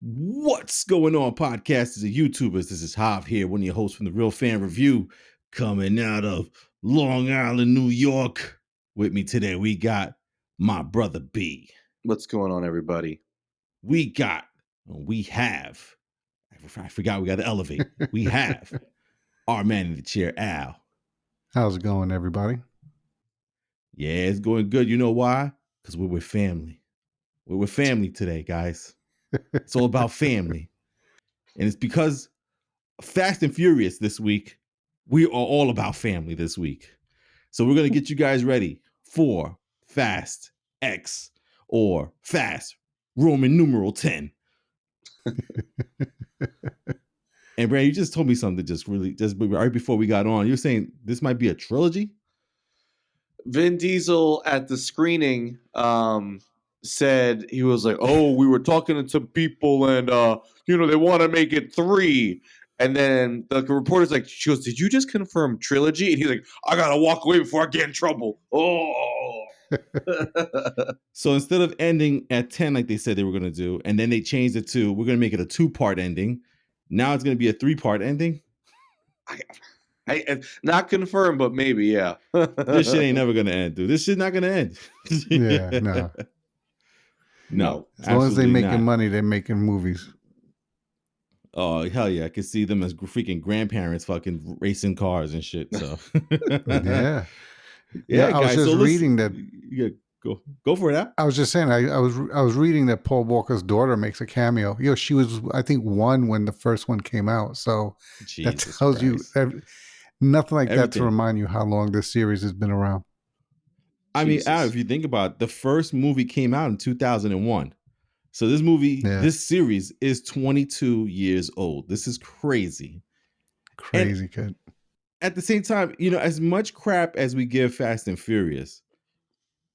What's going on, podcasters and YouTubers? This is Hob here, one of your hosts from the Real Fan Review, coming out of Long Island, New York. With me today, we got my brother B. What's going on, everybody? We have, I forgot we got to elevate. We have our man in the chair, Al. How's it going, everybody? Yeah, it's going good. You know why? Because we're with family. We're with family today, guys. It's all about family. And it's because Fast and Furious this week, we are all about family this week. So we're going to get you guys ready for Fast X or Fast Roman numeral 10. And Brad, you just told me something just right before we got on. You're saying this might be a trilogy? Vin Diesel at the screening said, he was like, oh, we were talking to some people and, they want to make it 3. And then the reporter's like, she goes, did you just confirm trilogy? And he's like, I got to walk away before I get in trouble. Oh. So instead of ending at 10 like they said they were going to do, and then they changed it to, we're going to make it a 2-part ending. Now it's going to be a 3-part ending? I not confirmed, but maybe, yeah. This shit ain't never going to end, dude. This shit not going to end. Yeah, no. No. As long as they're making not. money, they're making movies. Oh, hell yeah. I could see them as freaking grandparents fucking racing cars and shit. So Yeah. Yeah, I was guys, just reading that. Yeah, go for it out. I was just saying, I was reading that Paul Walker's daughter makes a cameo. She was, I think, 1 when the first one came out. So Jesus that tells Christ. you nothing like Everything. that to remind you how long this series has been around. I mean, Al, if you think about it, the first movie came out in 2001. So this movie, this series is 22 years old. This is crazy. Crazy, kid. At the same time, as much crap as we give Fast and Furious,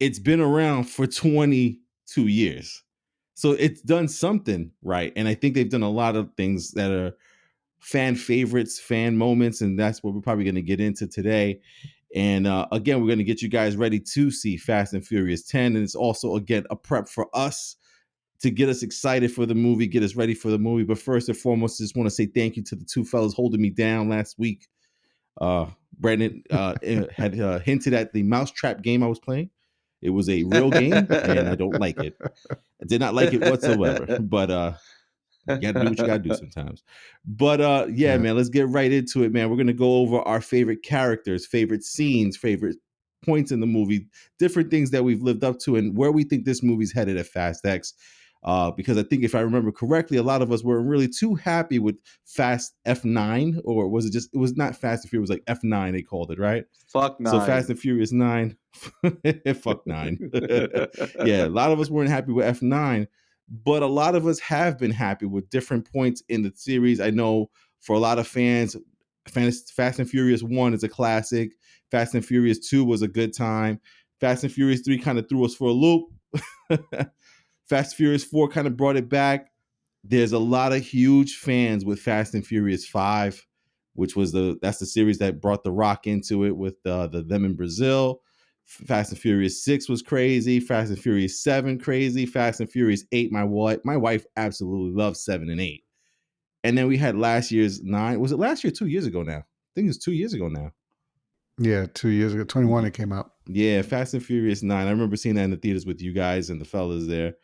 it's been around for 22 years. So it's done something right. And I think they've done a lot of things that are fan favorites, fan moments, and that's what we're probably going to get into today. And again, we're going to get you guys ready to see Fast and Furious 10. And it's also, again, a prep for us to get us excited for the movie, get us ready for the movie. But first and foremost, I just want to say thank you to the 2 fellas holding me down last week. Brandon had hinted at the mousetrap game I was playing. It was a real game, and I don't like it. I did not like it whatsoever. But you got to do what you got to do sometimes. But yeah, man, let's get right into it, man. We're going to go over our favorite characters, favorite scenes, favorite points in the movie, different things that we've lived up to, and where we think this movie's headed at Fast X. Because I think if I remember correctly, a lot of us weren't really too happy with Fast F9, or was it was not Fast and Furious, it was like F9 they called it, right? Fuck 9. So Fast and Furious 9, fuck 9. Yeah, a lot of us weren't happy with F9, but a lot of us have been happy with different points in the series. I know for a lot of fans, Fast and Furious 1 is a classic. Fast and Furious 2 was a good time. Fast and Furious 3 kind of threw us for a loop. Fast and Furious 4 kind of brought it back. There's a lot of huge fans with Fast and Furious 5, which was that's the series that brought The Rock into it with them in Brazil. Fast and Furious 6 was crazy. Fast and Furious 7 crazy. Fast and Furious 8, my wife absolutely loves 7 and 8. And then we had last year's 9. Was it last year? 2 years ago now. I think it's 2 years ago now. Yeah, 2 years ago. 21 it came out. Yeah, Fast and Furious 9. I remember seeing that in the theaters with you guys and the fellas there.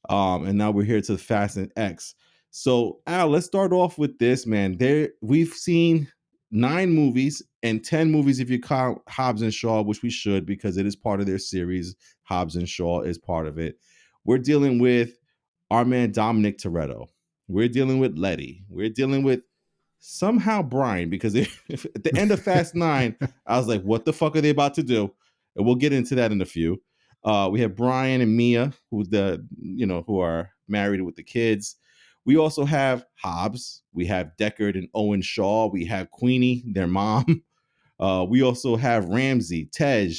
And now we're here to Fast and X. So, Al, let's start off with this, man. We've seen 9 movies and 10 movies if you count Hobbs and Shaw, which we should because it is part of their series. Hobbs and Shaw is part of it. We're dealing with our man Dominic Toretto. We're dealing with Letty. We're dealing with somehow Brian, because at the end of Fast 9, I was like, what the fuck are they about to do? And we'll get into that in a few. We have Brian and Mia, who are married with the kids. We also have Hobbs. We have Deckard and Owen Shaw. We have Queenie, their mom. We also have Ramsey, Tej.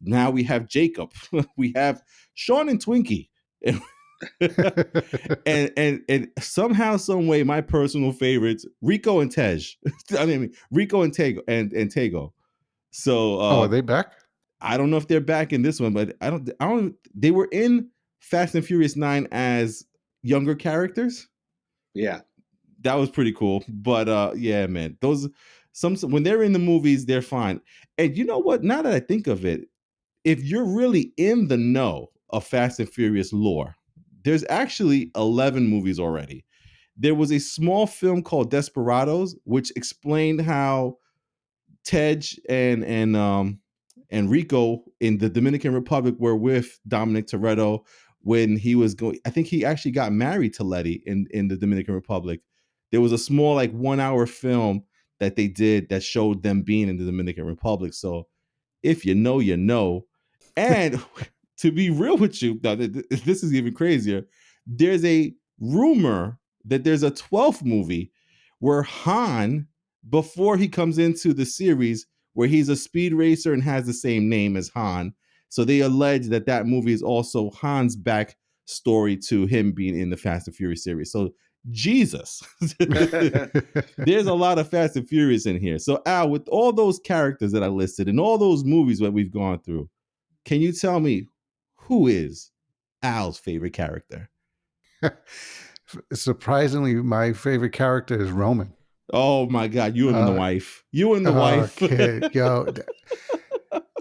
Now we have Jacob. We have Sean and Twinkie. and somehow, some way, my personal favorites, Rico and Tej. Rico and Tego. So, are they back? I don't know if they're back in this one, but I don't. They were in Fast and Furious 9 as younger characters. Yeah. That was pretty cool. But yeah, man, those some when they're in the movies, they're fine. And you know what? Now that I think of it, if you're really in the know of Fast and Furious lore, there's actually 11 movies already. There was a small film called Desperados, which explained how Tej and Rico in the Dominican Republic were with Dominic Toretto when he was going. I think he actually got married to Letty in the Dominican Republic. There was a small like 1 hour film that they did that showed them being in the Dominican Republic. So if you know, you know. And to be real with you, now, this is even crazier. There's a rumor that there's a 12th movie where Han, before he comes into the series, where he's a speed racer and has the same name as Han. So they allege that that movie is also Han's back story to him being in the Fast and Furious series. So Jesus, there's a lot of Fast and Furious in here. So Al, with all those characters that I listed and all those movies that we've gone through, can you tell me who is Al's favorite character? Surprisingly, my favorite character is Roman. Oh my God, you and the wife. You and the wife. Kid, yo,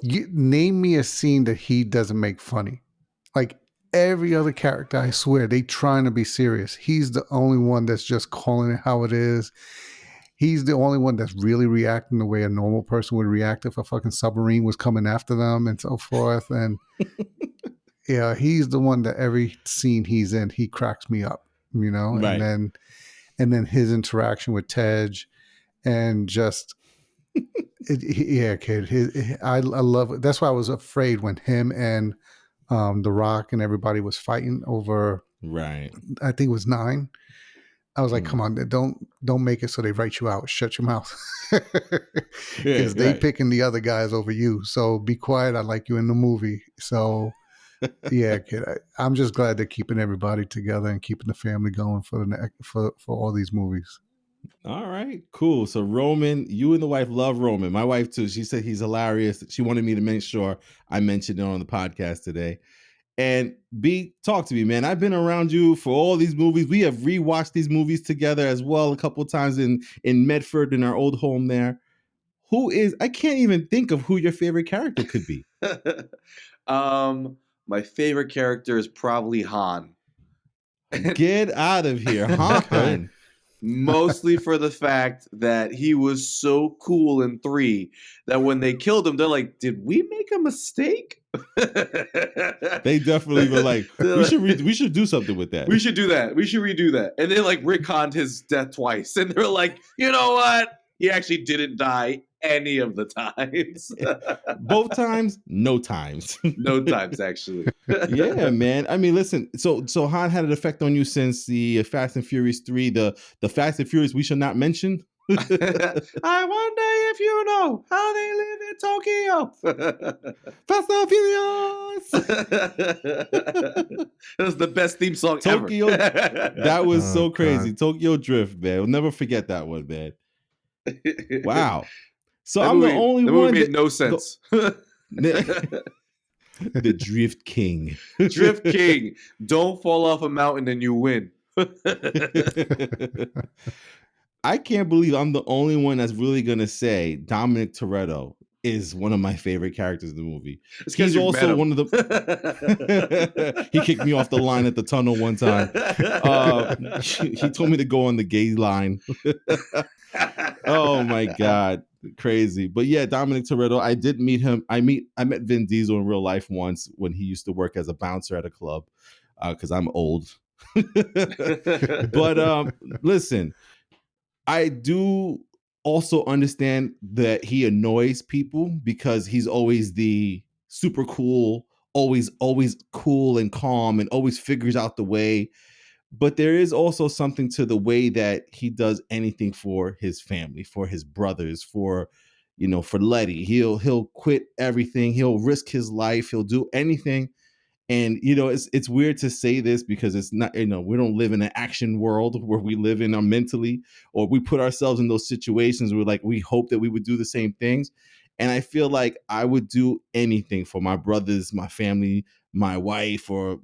you name me a scene that he doesn't make funny. Like every other character, I swear, they trying to be serious. He's the only one that's just calling it how it is. He's the only one that's really reacting the way a normal person would react if a fucking submarine was coming after them and so forth. And yeah, he's the one that every scene he's in, he cracks me up, you know? Right. And then his interaction with Tej and just yeah, kid. I love it. That's why I was afraid when him and The Rock and everybody was fighting over. Right. I think it was 9. I was like, come on, don't make it so they write you out. Shut your mouth, because they picking the other guys over you. So be quiet. I like you in the movie. So yeah, kid. I'm just glad they're keeping everybody together and keeping the family going for all these movies. All right, cool. So Roman, you and the wife love Roman. My wife too. She said he's hilarious. She wanted me to make sure I mentioned it on the podcast today. And B, talk to me, man. I've been around you for all these movies. We have rewatched these movies together as well a couple of times in Medford in our old home there. I can't even think of who your favorite character could be. My favorite character is probably Han. Get out of here, Han. Mostly for the fact that he was so cool in 3 that when they killed him, they're like, did we make a mistake? They definitely were like, we should do something with that. We should do that. We should redo that. And they like retconned his death twice. And they're like, you know what? He actually didn't die any of the times. Both times? No times. No times, actually. Yeah, man. I mean, listen, so Han had an effect on you since the Fast and Furious 3, the Fast and Furious we shall not mention. I wonder if you know how they live in Tokyo. Fast and Furious. It was the best theme song Tokyo, ever. That was so crazy. God. Tokyo Drift, man. We'll never forget that one, man. Wow. So I'm the only one. That made no sense. The Drift King. Drift King. Don't fall off a mountain and you win. I can't believe I'm the only one that's really going to say Dominic Toretto is one of my favorite characters in the movie. He's also one of the... He kicked me off the line at the tunnel one time. He told me to go on the gay line. Oh my God. Crazy. But yeah, Dominic Toretto, I did meet him. I met Vin Diesel in real life once when he used to work as a bouncer at a club, because I'm old. But listen, I do also understand that he annoys people because he's always the super cool, always cool and calm and always figures out the way. But there is also something to the way that he does anything for his family, for his brothers, for Letty. He'll quit everything. He'll risk his life. He'll do anything. And it's weird to say this because it's not, we don't live in an action world where we live in mentally, or we put ourselves in those situations where we hope that we would do the same things. And I feel like I would do anything for my brothers, my family, my wife, or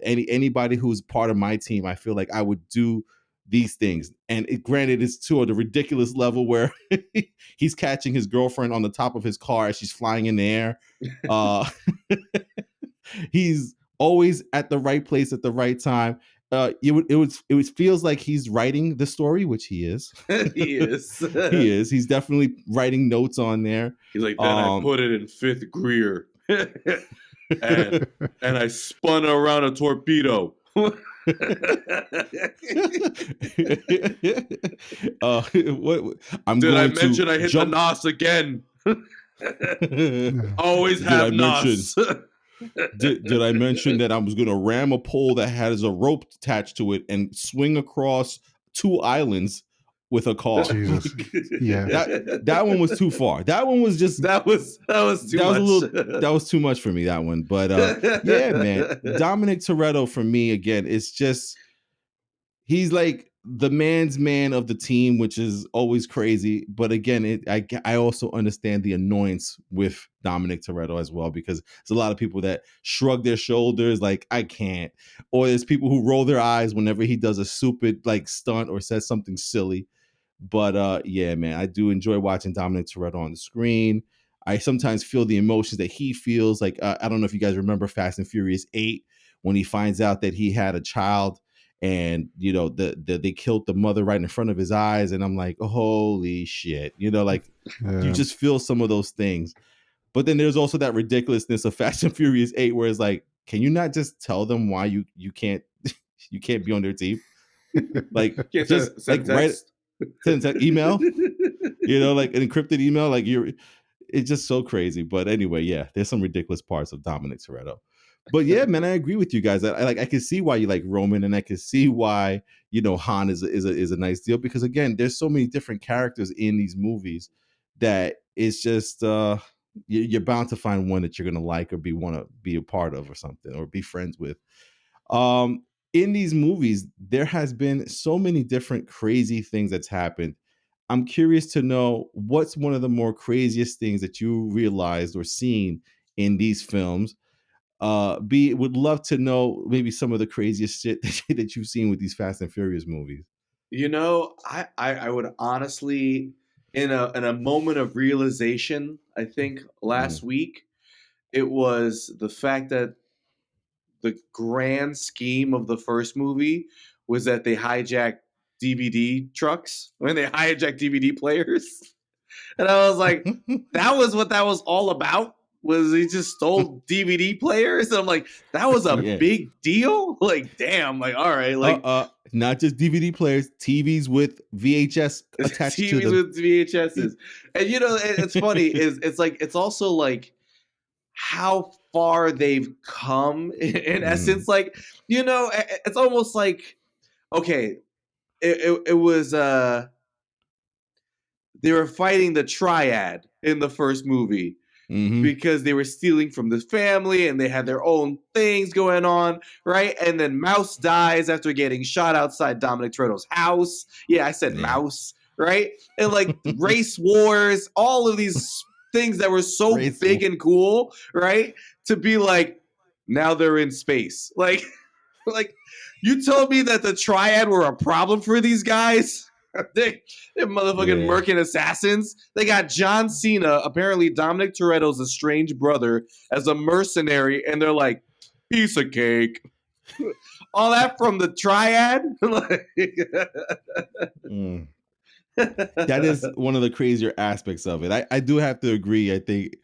anybody who's part of my team. I feel like I would do these things. And granted, it's to the ridiculous level where he's catching his girlfriend on the top of his car as she's flying in the air. He's always at the right place at the right time. It feels like he's writing the story, which he is. He is. He is. He's definitely writing notes on there. He's like, then I put it in fifth gear, and I spun around a torpedo. What I'm Did I going mention to I hit jump... the nos again? Always Did have I nos. Did I mention that I was going to ram a pole that has a rope attached to it and swing across 2 islands with a car? Jesus. Yeah. That one was too far. That one was just that was too much. That was too much for me, that one. But yeah, man. Dominic Toretto, for me, again, it's just, he's like the man's man of the team, which is always crazy. But again, I also understand the annoyance with Dominic Toretto as well, because there's a lot of people that shrug their shoulders like, I can't. Or there's people who roll their eyes whenever he does a stupid like stunt or says something silly. But yeah, man, I do enjoy watching Dominic Toretto on the screen. I sometimes feel the emotions that he feels. Like, I don't know if you guys remember Fast and Furious 8, when he finds out that he had a child, and you know they killed the mother right in front of his eyes, and I'm like, oh, holy shit, you know, like you just feel some of those things. But then there's also that ridiculousness of Fast and Furious 8, where it's like, can you not just tell them why you can't you can't be on their team? Like, just like write send an email, you know, like an encrypted email, like it's just so crazy. But anyway, yeah, there's some ridiculous parts of Dominic Toretto. But yeah, man, I agree with you guys. I can see why you like Roman, and I can see why, you know, Han is a nice deal, because again, there's so many different characters in these movies that it's just you're bound to find one that you're gonna like or want to be a part of or something, or be friends with. In these movies, there has been so many different crazy things that's happened. I'm curious to know, what's one of the more craziest things that you realized or seen in these films. Would love to know maybe some of the craziest shit that you've seen with these Fast and Furious movies. You know, I would honestly, in a moment of realization, I think last week, it was the fact that the grand scheme of the first movie was that they hijacked DVD trucks, when they hijacked DVD players. And I was like, that was what that was all about? Was he just stole DVD players? And I'm like, that was a big deal? Like, damn, like, all right. Like, not just DVD players, TVs with VHS attached to them. TVs with VHSs. And, you know, it's funny, it's like, it's also like how far they've come in essence. Like, you know, it's almost like, okay, it was, they were fighting the triad in the first movie. Because they were stealing from the family and they had their own things going on, right? And then Mouse dies after getting shot outside Dominic Toretto's house. Yeah, I said Mouse, right? And like race wars, all of these things that were so big and cool, right? To be like, now they're in space. Like you told me that the triad were a problem for these guys? They're motherfucking Merkin assassins. They got John Cena, apparently Dominic Toretto's estranged brother, as a mercenary, and they're like, piece of cake. All that from the triad? That is one of the crazier aspects of it. I do have to agree. I think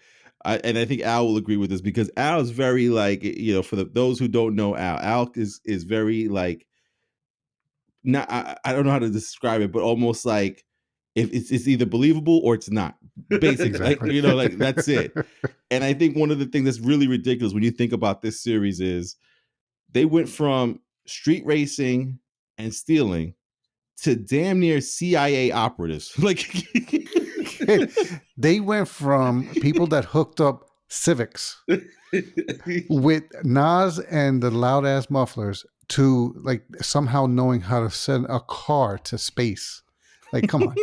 Al will agree with this, because Al is very like, you know, for those who don't know Al is very like, not, I don't know how to describe it, but almost like, if it's either believable or it's not, basically. Exactly. Like, you know, like that's it. And I think one of the things that's really ridiculous when you think about this series is they went from street racing and stealing to damn near CIA operatives. Like they went from people that hooked up Civics with Nas and the loud ass mufflers to like somehow knowing how to send a car to space. Like, come on.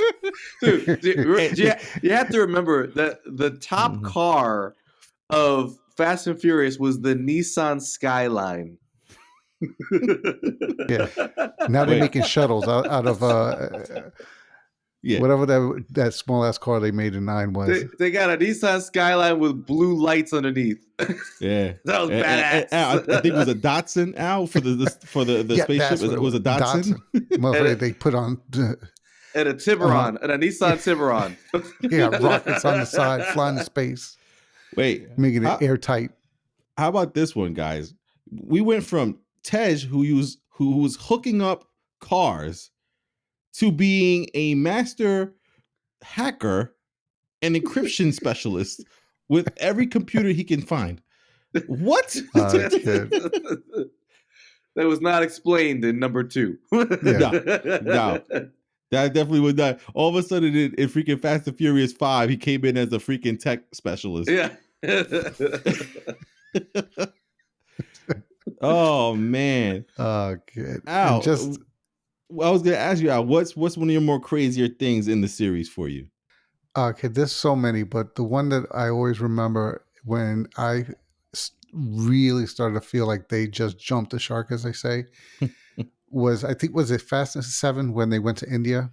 Dude, you have to remember that the top car of Fast and Furious was the Nissan Skyline. Yeah. Now they're Wait. making shuttles out of Yeah. whatever that small ass car they made in 9 was. They got a Nissan Skyline with blue lights underneath. Yeah. That was badass. I think it was a Datsun, Al, for the Yeah, spaceship. that's what It was a Datsun. Motherfucker, they put on And a Tiburon, and a Nissan Tiburon. rockets on the side, flying to space, Wait, making it airtight. how about this one, guys? We went from Tej, who was hooking up cars, to being a master hacker and encryption specialist with every computer he can find. What? That was not explained in number 2. No. That definitely would not. All of a sudden, in freaking Fast and Furious 5, he came in as a freaking tech specialist. Yeah. Oh man. Oh, good. Al, And just I was gonna ask you, Al, what's one of your more crazier things in the series for you? okay, there's so many, but the one that I always remember when I really started to feel like they just jumped the shark, as they say, was it Fast and 7 when they went to India?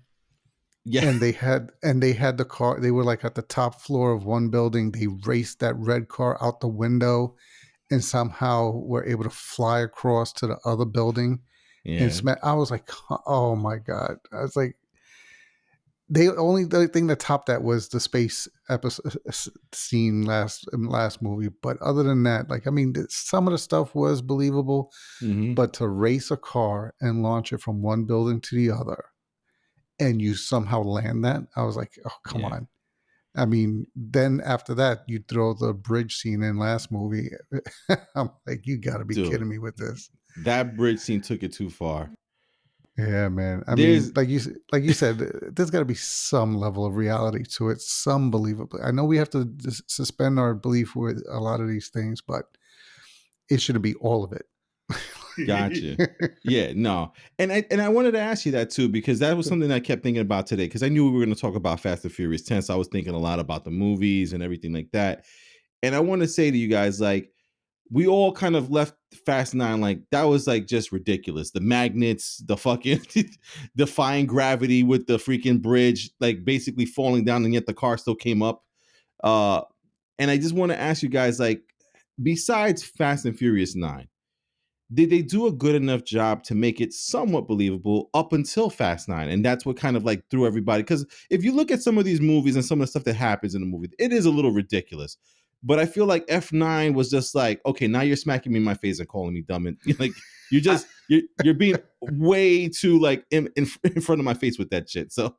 Yeah. And they had the car. They were like at the top floor of one building. They raced that red car out the window, and somehow were able to fly across to the other building. Yeah. And I was like, oh my God. I was like, the thing that topped that was the space episode scene in last movie. But other than that, like, I mean, some of the stuff was believable, but to race a car and launch it from one building to the other, and you somehow land that, I was like, oh, come on. I mean, then after that, you throw the bridge scene in last movie. I'm like, you got to be kidding me with this. That bridge scene took it too far. Yeah, man. I mean, like you said, there's got to be some level of reality to it, some believable. I know we have to suspend our belief with a lot of these things, but it shouldn't be all of it. Gotcha. Yeah, no. And I wanted to ask you that too, because that was something I kept thinking about today, because I knew we were going to talk about Fast and Furious 10, so I was thinking a lot about the movies and everything like that. And I want to say to you guys, like, we all kind of left Fast 9 like that was like just ridiculous. The magnets, the fucking defying gravity with the freaking bridge, like basically falling down, and yet the car still came up. And I just want to ask you guys, like, besides Fast and Furious 9, did they do a good enough job to make it somewhat believable up until Fast 9? And that's what kind of like threw everybody. Because if you look at some of these movies and some of the stuff that happens in the movie, it is a little ridiculous. But I feel like F9 was just like, okay, now you're smacking me in my face and calling me dumb, and like you're being way too like in front of my face with that shit. So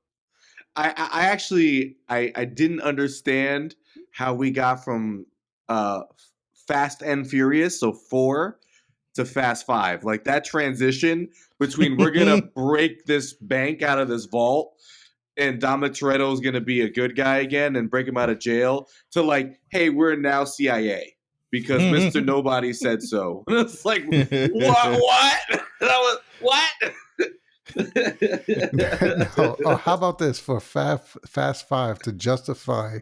I actually didn't understand how we got from Fast and Furious, so 4, to Fast 5. Like that transition between we're gonna break this bank out of this vault, and Dominic Toretto is going to be a good guy again and break him out of jail, to like, hey, we're now CIA because Mr. Nobody said so. And it's like, what? That was what? No. Oh, how about this for Fast 5 to justify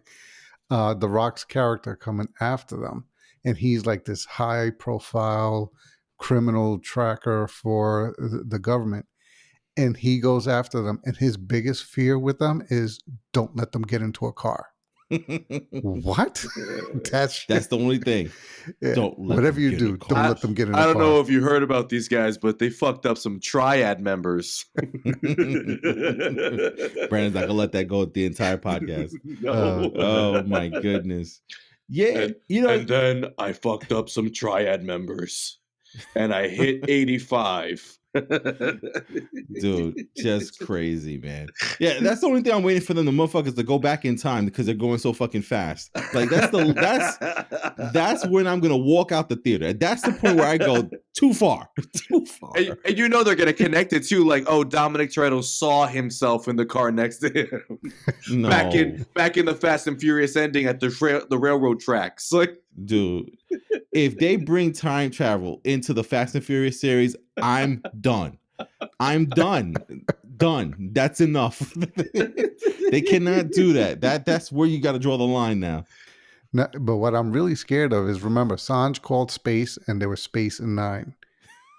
The Rock's character coming after them, and he's like this high-profile criminal tracker for the government. And he goes after them, and his biggest fear with them is don't let them get into a car. What? That's the only thing. Yeah. Don't let whatever you do, don't let them get in a car. I don't know if you heard about these guys, but they fucked up some triad members. Brandon's not gonna let that go the entire podcast. No. Oh my goodness. Yeah, and then I fucked up some triad members, and I hit 85. Dude, just crazy, man. Yeah, that's the only thing I'm waiting for them, the motherfuckers, to go back in time because they're going so fucking fast. Like that's when I'm gonna walk out the theater. That's the point where I go too far. And you know they're gonna connect it too, like, oh, Dominic Toretto saw himself in the car next to him. No. back in the Fast and Furious ending at the railroad tracks. Like, dude, if they bring time travel into the Fast and Furious series, I'm done. I'm done. Done. That's enough. They cannot do that. That's where you got to draw the line now. No, but what I'm really scared of is, remember, Sanj called space, and there was space in 9.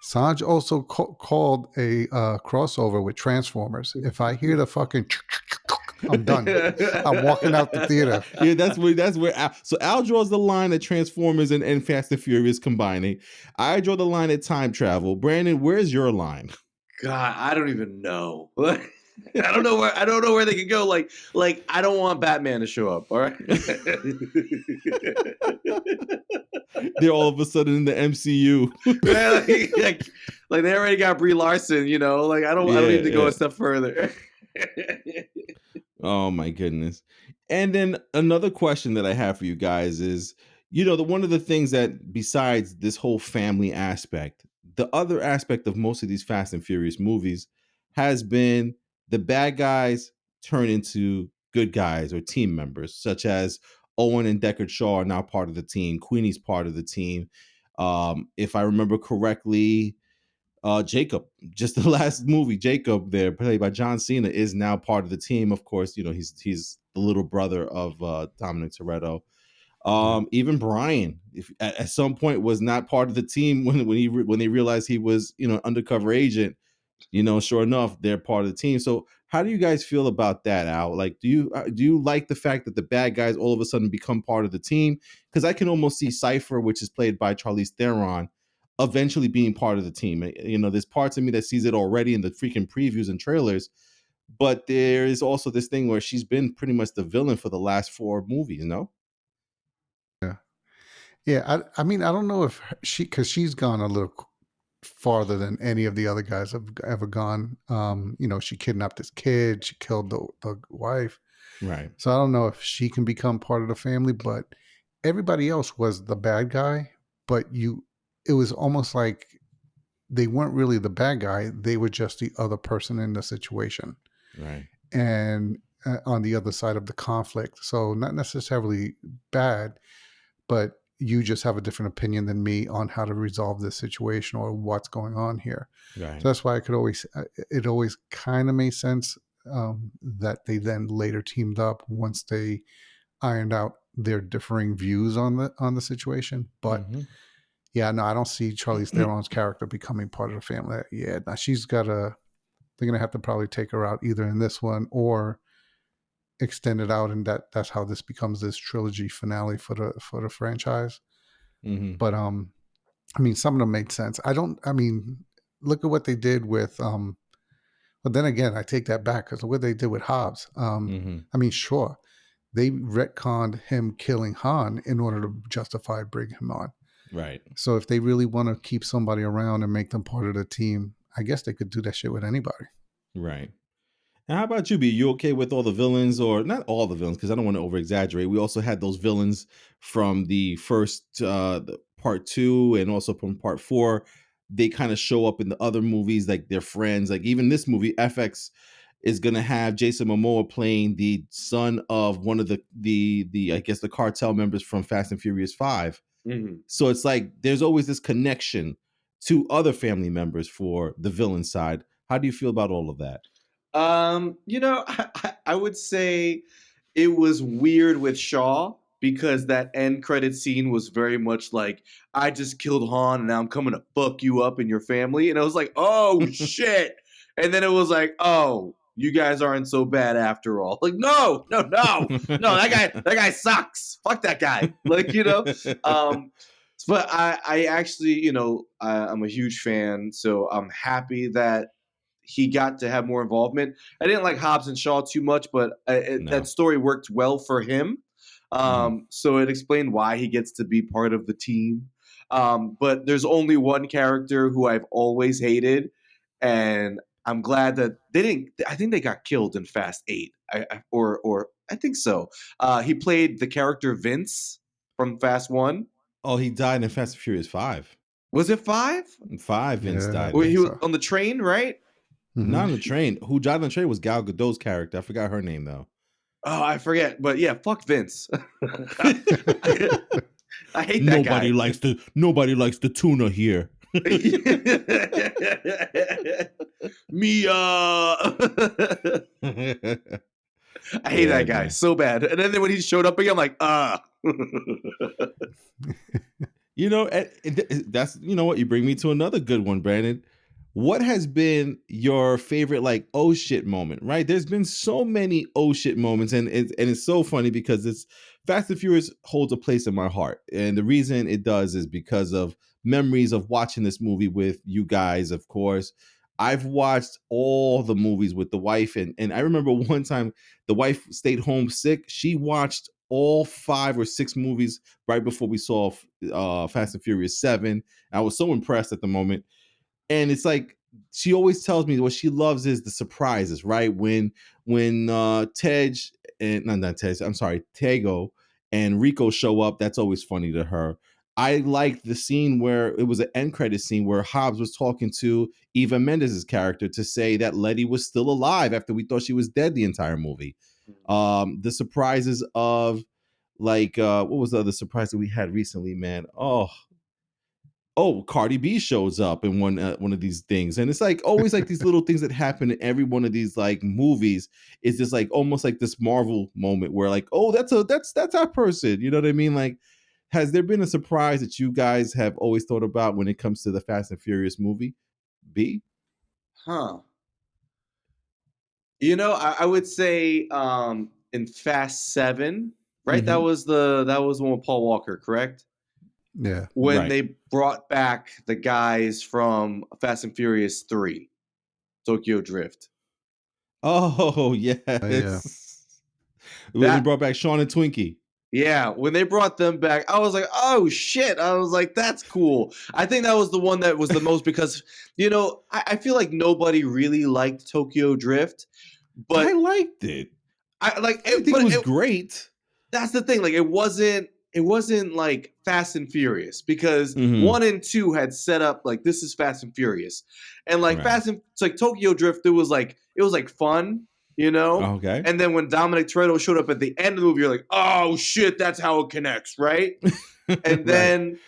Sanj also called a crossover with Transformers. If I hear the fucking, I'm done. I'm walking out the theater. Yeah, that's where Al draws the line at Transformers and Fast and Furious combining. I draw the line at time travel. Brandon, where's your line? God, I don't even know. I don't know where they could go. Like I don't want Batman to show up. All right. They're all of a sudden in the MCU. like they already got Brie Larson, you know. Like I don't need to go a step further. Oh my goodness. And then another question that I have for you guys is, one of the things that besides this whole family aspect, the other aspect of most of these Fast and Furious movies has been the bad guys turn into good guys or team members, such as Owen and Deckard Shaw are now part of the team. Queenie's part of the team. If I remember correctly, Jacob, just the last movie, Jacob there, played by John Cena, is now part of the team. Of course, he's the little brother of Dominic Toretto. Even Brian, if at some point was not part of the team when they realized he was undercover agent. Sure enough, they're part of the team. So how do you guys feel about that, Al? Like, do you like the fact that the bad guys all of a sudden become part of the team? Because I can almost see Cypher, which is played by Charlize Theron, eventually being part of the team. There's parts of me that sees it already in the freaking previews and trailers, but there is also this thing where she's been pretty much the villain for the last 4 movies, Yeah. I mean, I don't know if because she's gone a little farther than any of the other guys have ever gone. She kidnapped his kid, she killed the wife. Right. So I don't know if she can become part of the family, but everybody else was the bad guy. But it was almost like they weren't really the bad guy; they were just the other person in the situation, right? And on the other side of the conflict. So not necessarily bad, but you just have a different opinion than me on how to resolve this situation or what's going on here. Right. So that's why it always kind of made sense that they then later teamed up once they ironed out their differing views on the situation. But yeah, no, I don't see Charlize Theron's character becoming part of the family. Yeah, now they're going to have to probably take her out either in this one or extend it out, and that's how this becomes this trilogy finale for the franchise. But I mean, some of them made sense. Look at what they did with but then again, I take that back, because what they did with Hobbs, I mean, sure, they retconned him killing Han in order to justify bringing him on. Right. So if they really want to keep somebody around and make them part of the team, I guess they could do that shit with anybody. Right. And how about you, B? You okay with all the villains, or not all the villains, because I don't want to over exaggerate. We also had those villains from the first the part 2 and also from part 4. They kind of show up in the other movies, like their friends. Like even this movie, FX is gonna have Jason Momoa playing the son of one of the I guess the cartel members from Fast and Furious 5. So it's like there's always this connection to other family members for the villain side. How do you feel about all of that? I would say it was weird with Shaw, because that end credit scene was very much like, I just killed Han and now I'm coming to fuck you up and your family. And I was like, oh shit. And then it was like, oh, you guys aren't so bad after all. Like, no, that guy sucks. Fuck that guy. Like, but I actually, I'm a huge fan. So I'm happy that he got to have more involvement. I didn't like Hobbs and Shaw too much, but that story worked well for him. So it explained why he gets to be part of the team. But there's only one character who I've always hated, and I'm glad that they didn't. I think they got killed in Fast 8, or I think so. He played the character Vince from Fast 1. Oh, he died in Fast and Furious 5. Was it 5? 5, Vince died. Well, he was on the train, right? Not on the train. Who died on the train was Gal Gadot's character. I forgot her name though. Oh, I forget. But yeah, fuck Vince. I hate that guy. Nobody likes the tuna here. Mia. I hate that guy so bad. And then when he showed up again, I'm like, That's what, you bring me to another good one, Brandon. What has been your favorite like oh shit moment? Right, there's been so many oh shit moments, and it's so funny because it's Fast and Furious holds a place in my heart, and the reason it does is because of memories of watching this movie with you guys. Of course, I've watched all the movies with the wife, and I remember one time the wife stayed home sick. She watched all 5 or 6 movies right before we saw Fast and Furious 7. I was so impressed at the moment. And it's like she always tells me what she loves is the surprises, right? When Tej and not Tej, I'm sorry, Tego and Rico show up, that's always funny to her. I like the scene where it was an end credit scene where Hobbs was talking to Eva Mendes' character to say that Letty was still alive after we thought she was dead the entire movie. The surprises of like what was the other surprise that we had recently, man? Cardi B shows up in one of these things, and it's like always like these little things that happen in every one of these like movies. Is just like almost like this Marvel moment where like, oh, that's our person. You know what I mean? Like, has there been a surprise that you guys have always thought about when it comes to the Fast and Furious movie? B? Huh. I would say in Fast 7, right? That was the one with Paul Walker, correct? Yeah. When Right. they brought back the guys from Fast and Furious 3, Tokyo Drift. Oh yes. Yeah. When they brought back Sean and Twinkie. Yeah, when they brought them back, I was like, oh shit. I was like, that's cool. I think that was the one that was the most because, I feel like nobody really liked Tokyo Drift, but I liked it. I like I think it was great. That's the thing. Like it wasn't like Fast and Furious because Mhm. 1 and 2 had set up like this is Fast and Furious. And like Right. it's like Tokyo Drift, it was like fun, Okay. And then when Dominic Toretto showed up at the end of the movie, you're like, oh shit, that's how it connects, right? And Right. then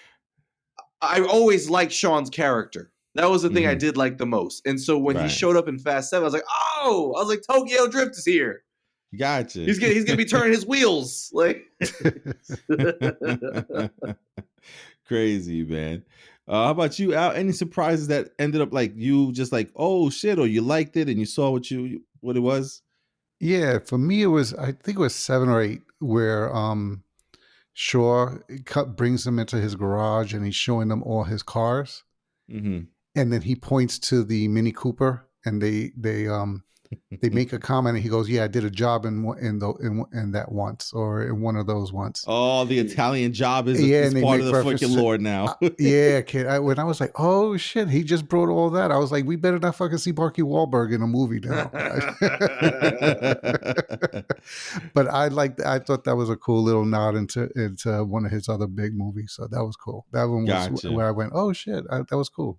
I always liked Sean's character. That was the thing I Mhm. did like the most. And so when he Right. showed up in Fast 7, I was like, Tokyo Drift is here. Gotcha. He's gonna be turning his wheels. Like Crazy, man. How about you, Al? Any surprises that ended up like you just like, oh shit, or you liked it and you saw what it was? Yeah, for me it was, I think it was 7 or 8 where Shaw brings them into his garage and he's showing them all his cars, Mm-hmm. and then he points to the Mini Cooper and they make a comment and he goes, "Yeah, I did a job in that once, or in one of those once." Oh, the Italian job Yeah, is and they part of make the reference fucking to, lore now. yeah, kid. When I was like, "Oh shit," he just brought all that. I was like, "We better not fucking see Marky Wahlberg in a movie now." But I thought that was a cool little nod into one of his other big movies. So that was cool. That one was Gotcha. where I went, "Oh shit," that was cool.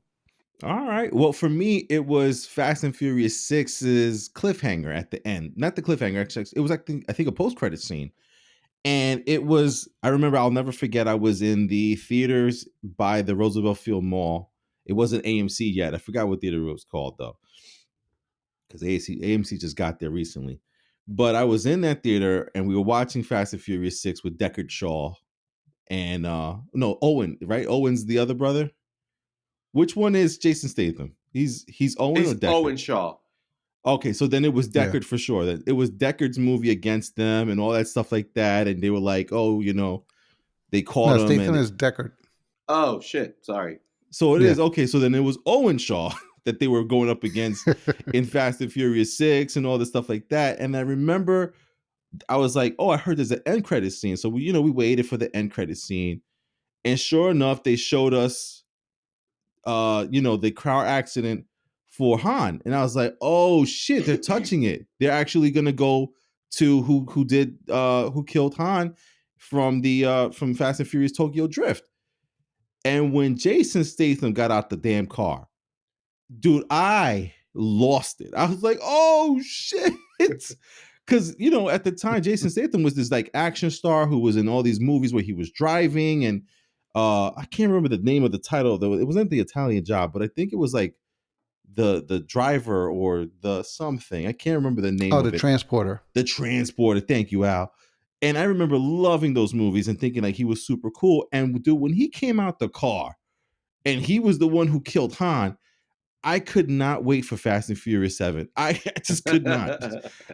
All right. Well, for me, it was Fast and Furious 6's cliffhanger at the end. Not the cliffhanger, actually. It was like I think a post-credit scene. And it was, I remember, I'll never forget, I was in the theaters by the Roosevelt Field Mall. It wasn't AMC yet. I forgot what theater it was called though, because AMC just got there recently. But I was in that theater and we were watching Fast and Furious 6 with Deckard Shaw and no, Owen, right? Owen's the other brother. Which one is Jason Statham? He's Owen or It's Deckard? Owen Shaw. Okay, so then it was Yeah. Deckard for sure. That it was Deckard's movie against them and all that stuff like that. And they were like, oh, they called No, him Statham and is Deckard. Oh shit, sorry. so it Yeah. is. Okay, so then it was Owen Shaw that they were going up against in Fast and Furious 6 and all this stuff like that. And I remember I was like, oh, I heard there's an end credit scene. So we waited for the end credit scene. And sure enough, they showed us the car accident for Han. And I was like, oh shit, they're touching it. They're actually gonna go to who killed Han from Fast and Furious Tokyo Drift. And when Jason Statham got out the damn car, dude, I lost it. I was like, oh shit. Because at the time, Jason Statham was this like action star who was in all these movies where he was driving, and I can't remember the name of the title though. It wasn't The Italian Job, but I think it was like the driver or the something. I can't remember the name Oh, of the it. Transporter. The Transporter. Thank you, Al. And I remember loving those movies and thinking like he was super cool. And dude, when he came out the car and he was the one who killed Han, I could not wait for Fast and Furious 7. I just could not.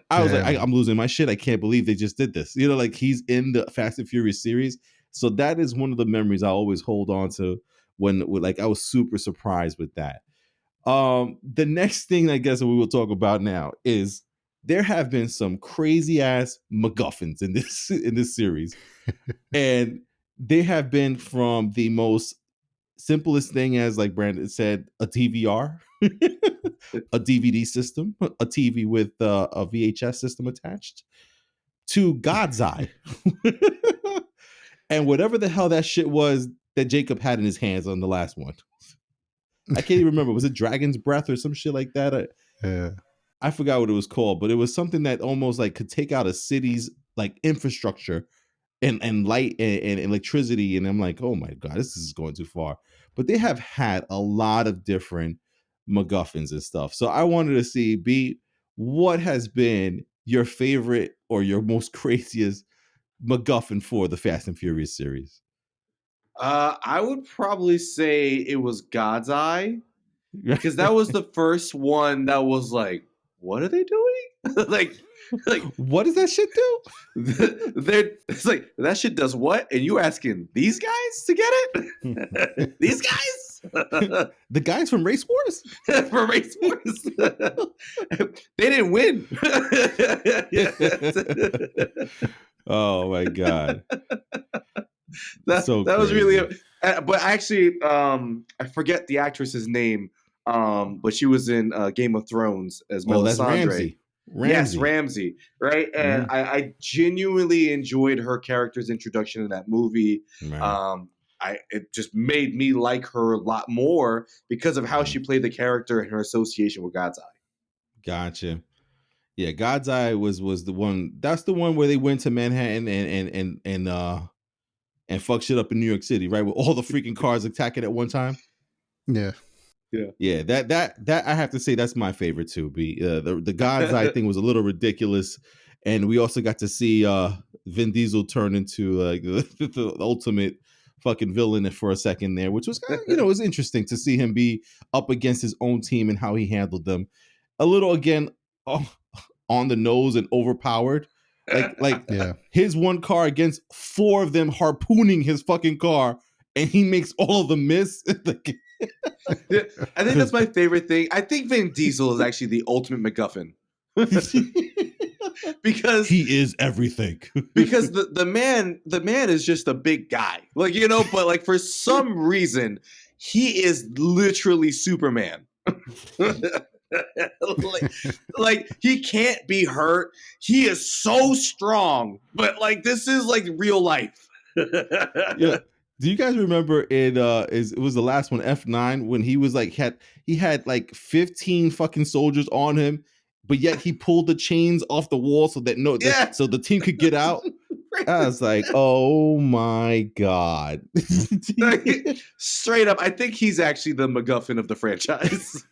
I was like, Yeah. I'm losing my shit. I can't believe they just did this. You know, like he's in the Fast and Furious series. So that is one of the memories I always hold on to when like I was super surprised with that. The next thing I guess that we will talk about now is there have been some crazy ass MacGuffins in this series. And they have been from the most simplest thing as like Brandon said, a DVR, a DVD system, a TV with a VHS system attached, to God's Eye, and whatever the hell that shit was that Jacob had in his hands on the last one. I can't even remember. Was it Dragon's Breath or some shit like that? Yeah. I forgot what it was called, but it was something that almost like could take out a city's like infrastructure and light and electricity. And I'm like, oh my God, this is going too far. But they have had a lot of different MacGuffins and stuff. So I wanted to see, B, what has been your favorite or your most craziest MacGuffin for the Fast and Furious series? I would probably say it was God's Eye, because that was the first one that was like, what are they doing? like what does that shit do? it's like that shit does what? And you asking these guys to get it? These guys? The guys from Race Wars? For Race Wars. They didn't win. Oh my God. That was really but actually I forget the actress's name, but she was in Game of Thrones as Melisandre. That's Ramsey. Yes, Ramsey, right? And I genuinely enjoyed her character's introduction in that movie. Right. It just made me like her a lot more because of how she played the character and her association with God's Eye. Gotcha. Yeah, God's Eye was the one. That's the one where they went to Manhattan and fuck shit up in New York City, right? With all the freaking cars attacking at one time. Yeah. Yeah. That I have to say that's my favorite too. The God's Eye thing was a little ridiculous, and we also got to see Vin Diesel turn into like the ultimate fucking villain for a second there, which was it was interesting to see him be up against his own team and how he handled them. A little again on the nose and overpowered. Like Yeah. his one car against four of them harpooning his fucking car, and he makes all of them miss. I think that's my favorite thing. I think Vin Diesel is actually the ultimate MacGuffin. Because he is everything. Because the man is just a big guy. Like, but like for some reason, he is literally Superman. like he can't be hurt. He is so strong, but like this is like real life. Yeah. Do you guys remember it was the last one, F9, when he was like he had like 15 fucking soldiers on him, but yet he pulled the chains off the wall so that so the team could get out? I was like, oh my God. Straight up, I think he's actually the MacGuffin of the franchise.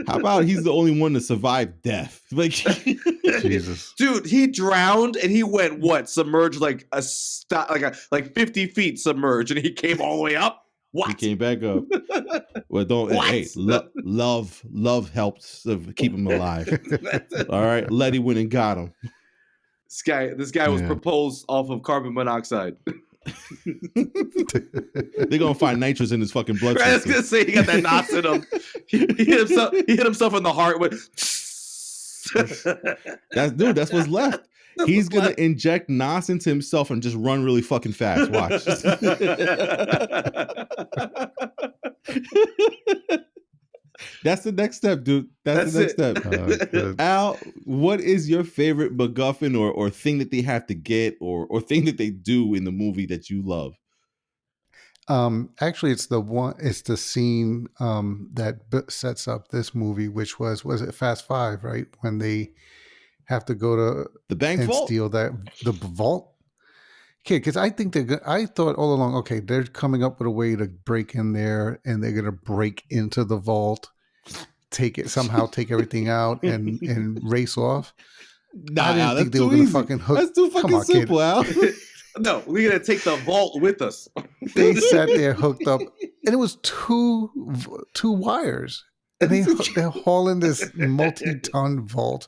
How about he's the only one to survive death? Like, Jesus. Dude, he drowned and he went submerged like 50 feet submerged, and he came all the way up. What? He came back up. Well, don't. What? Hey, love helped keep him alive. All right, Letty went and got him. This guy was proposed off of carbon monoxide. They're gonna find nitrous in his fucking blood. Right, I was gonna say he got that knots in him. He hit himself in the heart with. That's what's left. He's gonna inject NOS into himself and just run really fucking fast. Watch. That's the next step, dude. That's the next step. Al, what is your favorite MacGuffin or thing that they have to get or thing that they do in the movie that you love? Actually, it's the scene that sets up this movie, which was it Fast Five, right? When they have to go to the bank and vault? Steal the vault. Okay, because I thought all along, okay, they're coming up with a way to break in there, and they're gonna break into the vault, take everything out, and race off. Nah, I didn't Al, think that's they were too gonna easy. fucking hook. That's too Come fucking on, kid. simple, Al. No, we're gonna take the vault with us. They sat there hooked up, and it was two wires, and they're hauling this multi-ton vault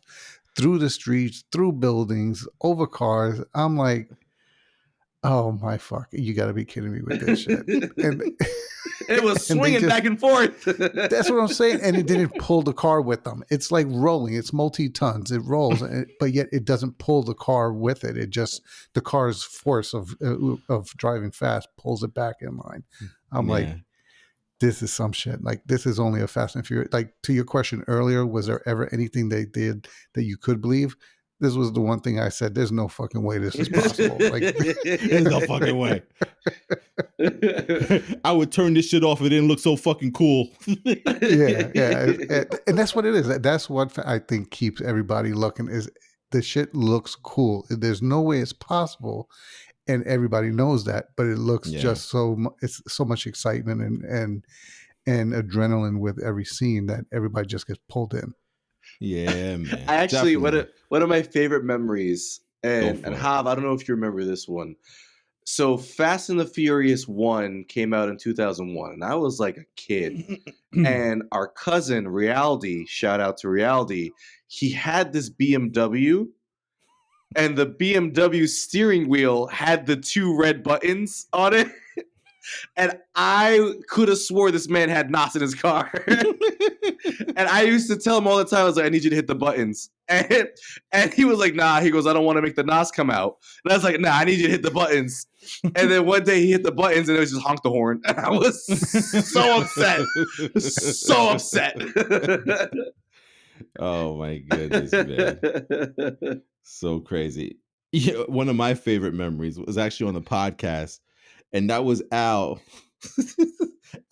through the streets, through buildings, over cars. I'm like, oh my fuck, you got to be kidding me with this shit. And It was and they swinging just- back and forth. that's what I'm saying. And it didn't pull the car with them. It's like rolling. It's multi-tons. It rolls, but yet it doesn't pull the car with it. It just, the car's force of driving fast pulls it back in line. I'm like, this is some shit. Like, this is only a Fast and Furious. Like, to your question earlier, was there ever anything they did that you could believe? This was the one thing I said, there's no fucking way this is possible. Like, There's no fucking way. I would turn this shit off if it didn't look so fucking cool. yeah. And that's what it is. That's what I think keeps everybody looking, is the shit looks cool. There's no way it's possible. And everybody knows that, but it looks just it's so much excitement and adrenaline with every scene that everybody just gets pulled in. Yeah, man. I actually, Definitely. one of my favorite memories, and Hob, I don't know if you remember this one. So Fast and the Furious 1 came out in 2001, and I was like a kid. And our cousin, Reality, shout out to Reality, he had this BMW, and the BMW steering wheel had the 2 red buttons on it. And I could have swore this man had NOS in his car. And I used to tell him all the time, I was like, I need you to hit the buttons. And he was like, nah. He goes, I don't want to make the NOS come out. And I was like, nah, I need you to hit the buttons. And then one day he hit the buttons and it was just honk the horn. And I was so upset. So upset. Oh my goodness, man. So crazy. Yeah, one of my favorite memories was actually on the podcast, and that was Al.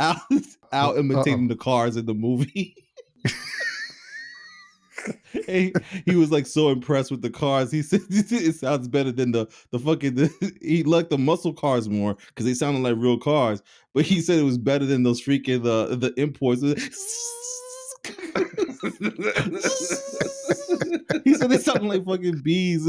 Al imitating the cars in the movie. he was like so impressed with the cars. He said it sounds better than the fucking he liked the muscle cars more because they sounded like real cars. But he said it was better than those freaking the imports. He said they sound like fucking bees.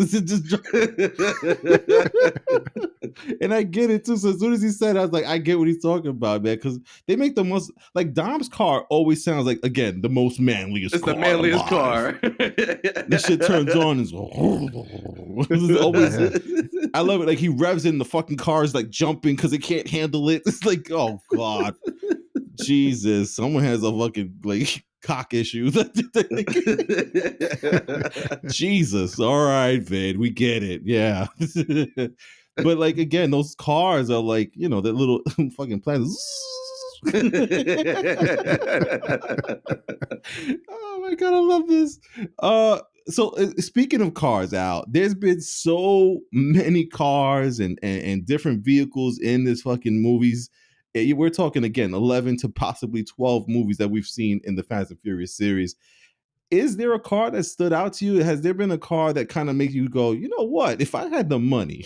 And I get it too. So as soon as he said it, I was like, I get what he's talking about, man. Because they make the most, like, Dom's car always sounds like, again, the most manliest it's car. The manliest alive. car. This shit turns on and it's always, I love it. Like, he revs in, the fucking car is like jumping because it can't handle it. It's like, oh God. Jesus. Someone has a fucking like cock issue. Jesus. All right, Vin. We get it. Yeah. But like, again, those cars are like, you know, that little fucking planets. Oh my God, I love this. So speaking of cars, Al, there's been so many cars and different vehicles in this fucking movies. We're talking, again, 11 to possibly 12 movies that we've seen in the Fast and Furious series. Is there a car that stood out to you? Has there been a car that kind of makes you go, you know what? If I had the money,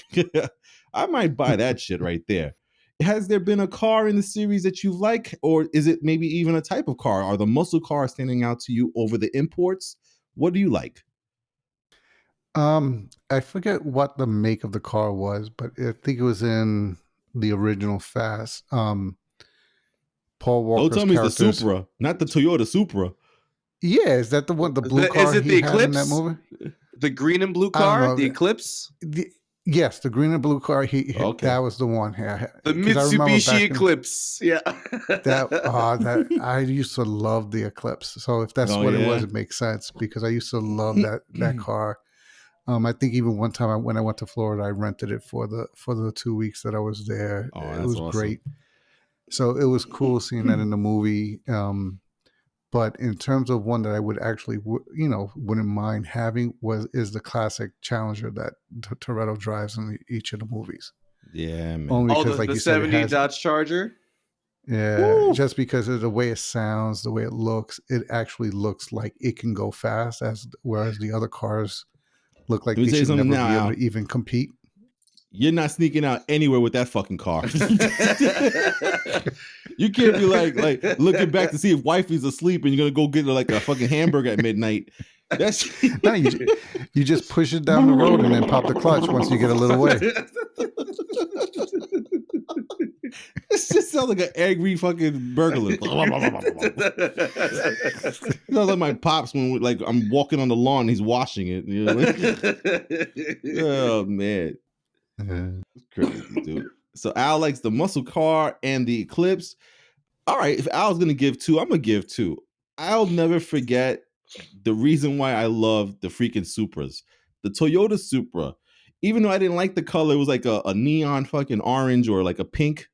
I might buy that shit right there. Has there been a car in the series that you like, or is it maybe even a type of car? Are the muscle cars standing out to you over the imports? What do you like? I forget what the make of the car was, but I think it was in the original Fast. Paul Walker's Don't tell me it's the characters. Supra, not the Toyota Supra. Yeah, is that the one? The blue car Is it he the had in that Eclipse? movie? The green and blue I don't car? know. The Eclipse? Yes, the green and blue car. Okay. That was the one. Yeah, The 'cause I remember Mitsubishi back in- Eclipse. Yeah. that I used to love the Eclipse. So if that's Oh, what it yeah? was, it makes sense because I used to love that car. I think even one time when I went to Florida, I rented it for the 2 weeks that I was there. Oh, It that's was awesome. great. So it was cool seeing that in the movie. But in terms of one that I would actually, wouldn't mind having is the classic Challenger that Toretto drives in each of the movies. Yeah, man. Only Oh, because, like the you said, it 70 has, Dodge Charger? yeah, Woo! just because of the way it sounds, the way it looks, it actually looks like it can go fast, whereas the other cars look like Let me they tell you should never something now, be able Al. to even compete. You're not sneaking out anywhere with that fucking car. You can't be like looking back to see if wifey's asleep and you're gonna go get her like a fucking hamburger at midnight. That's No, you just push it down the road and then pop the clutch once you get a little way. This just sounds like an angry fucking burglar. Sounds like my pops when like I'm walking on the lawn and he's washing it. You know, oh man, it's crazy, dude. So Al likes the muscle car and the Eclipse. All right, if Al's gonna give two, I'm gonna give two. I'll never forget the reason why I love the freaking Supras. The Toyota Supra, even though I didn't like the color, it was like a neon fucking orange or like a pink